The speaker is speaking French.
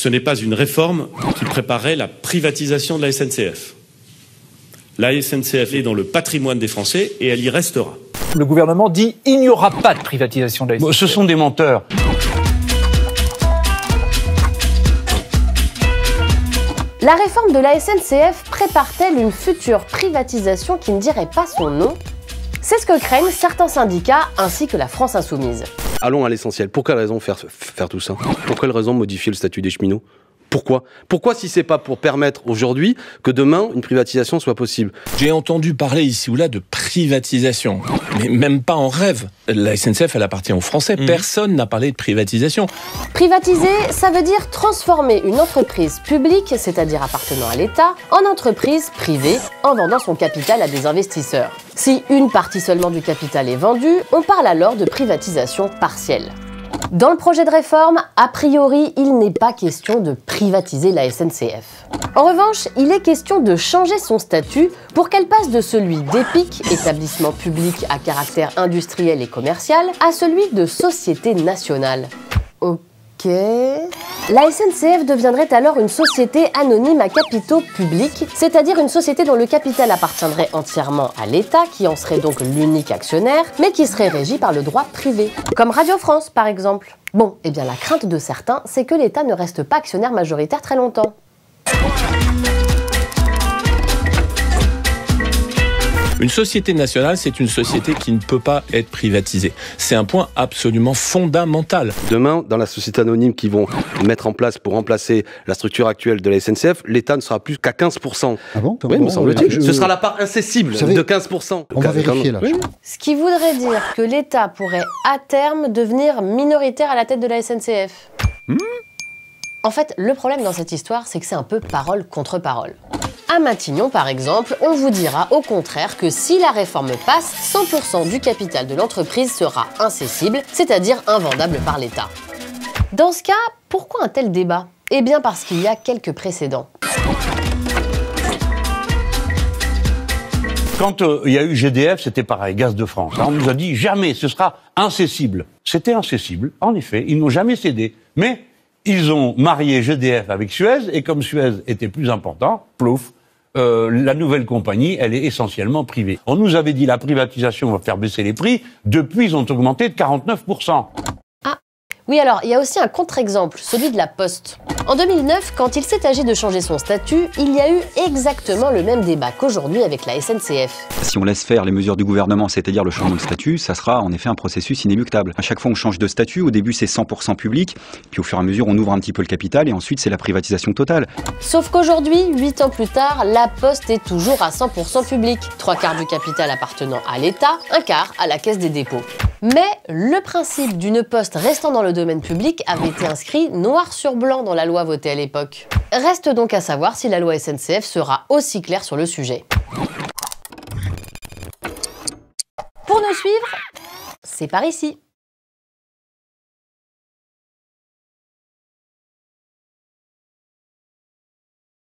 Ce n'est pas une réforme qui préparait la privatisation de la SNCF. La SNCF est dans le patrimoine des Français et elle y restera. Le gouvernement dit il n'y aura pas de privatisation de la SNCF. Ce sont des menteurs. La réforme de la SNCF prépare-t-elle une future privatisation qui ne dirait pas son nom? C'est ce que craignent certains syndicats ainsi que la France Insoumise. Allons à l'essentiel. Pour quelle raison faire tout ça? Pour quelle raison modifier le statut des cheminots? Pourquoi si c'est pas pour permettre aujourd'hui que demain une privatisation soit possible? J'ai entendu parler ici ou là de privatisation, mais même pas en rêve. La SNCF, elle appartient aux Français. Personne n'a parlé de privatisation. Privatiser, ça veut dire transformer une entreprise publique, c'est-à-dire appartenant à l'État, en entreprise privée, en vendant son capital à des investisseurs. Si une partie seulement du capital est vendue, on parle alors de privatisation partielle. Dans le projet de réforme, a priori, il n'est pas question de privatiser la SNCF. En revanche, il est question de changer son statut pour qu'elle passe de celui d'EPIC, établissement public à caractère industriel et commercial, à celui de société nationale. Ok. La SNCF deviendrait alors une société anonyme à capitaux publics, c'est-à-dire une société dont le capital appartiendrait entièrement à l'État, qui en serait donc l'unique actionnaire, mais qui serait régie par le droit privé. Comme Radio France, par exemple. Bon, eh bien la crainte de certains, c'est que l'État ne reste pas actionnaire majoritaire très longtemps. Une société nationale, c'est une société qui ne peut pas être privatisée. C'est un point absolument fondamental. Demain, dans la société anonyme qu'ils vont mettre en place pour remplacer la structure actuelle de la SNCF, l'État ne sera plus qu'à 15%. Ah bon? Oui, me semble-t-il. Ce sera la part incessible de 15%. On va vérifier là. Oui. Ce qui voudrait dire que l'État pourrait à terme devenir minoritaire à la tête de la SNCF. En fait, le problème dans cette histoire, c'est que c'est un peu parole contre parole. À Matignon, par exemple, on vous dira au contraire que si la réforme passe, 100% du capital de l'entreprise sera incessible, c'est-à-dire invendable par l'État. Dans ce cas, pourquoi un tel débat? Eh bien parce qu'il y a quelques précédents. Quand il y a eu GDF, c'était pareil, Gaz de France. On nous a dit jamais, ce sera incessible. C'était incessible, en effet, ils n'ont jamais cédé. Mais ils ont marié GDF avec Suez, et comme Suez était plus important, plouf, la nouvelle compagnie, elle est essentiellement privée. On nous avait dit la privatisation va faire baisser les prix, depuis ils ont augmenté de 49%. Ah, oui alors, il y a aussi un contre-exemple, celui de la Poste. En 2009, quand il s'est agi de changer son statut, il y a eu exactement le même débat qu'aujourd'hui avec la SNCF. Si on laisse faire les mesures du gouvernement, c'est-à-dire le changement de statut, ça sera en effet un processus inéluctable. À chaque fois on change de statut, au début c'est 100% public, puis au fur et à mesure on ouvre un petit peu le capital et ensuite c'est la privatisation totale. Sauf qu'aujourd'hui, 8 ans plus tard, la Poste est toujours à 100% public. 3/4 du capital appartenant à l'État, 1/4 à la Caisse des dépôts. Mais le principe d'une Poste restant dans le domaine public avait été inscrit noir sur blanc dans la loi votée à l'époque. Reste donc à savoir si la loi SNCF sera aussi claire sur le sujet. Pour nous suivre, c'est par ici.